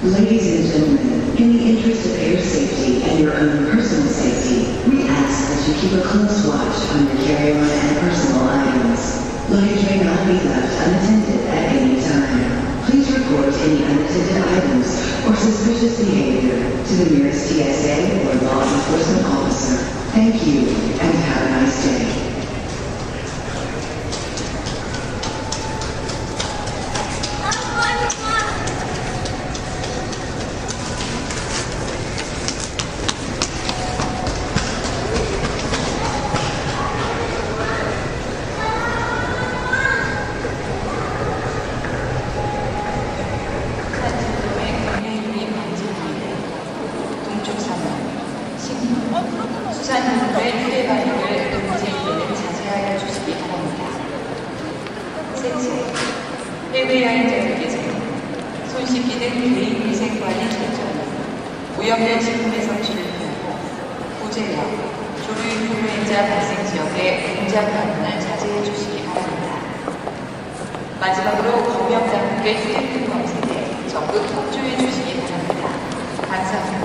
Ladies and gentlemen, in the interest of air safety and your own personal safety, we ask that you keep a close watch on your carry-on and personal items. Luggage may not be left unattended at any time. Please report any unattended items or suspicious behavior to the nearest TSA or law enforcement officer. Thank you, and have a nice day. 수산인들의 휴대바이크를 음주운전을 자제하여 주시기 바랍니다. 셋째, 해외여행자들께서는 손 씻기 등 개인 위생관리 철저히, 오염된 식품의 섭취를 피하고 구제역, 조류인플루엔자 발생 지역의 공장 방문을 자제해 주시기 바랍니다. 마지막으로 검역당국의 휴대폰 검색에 적극 협조해 주시기 바랍니다. 감사합니다.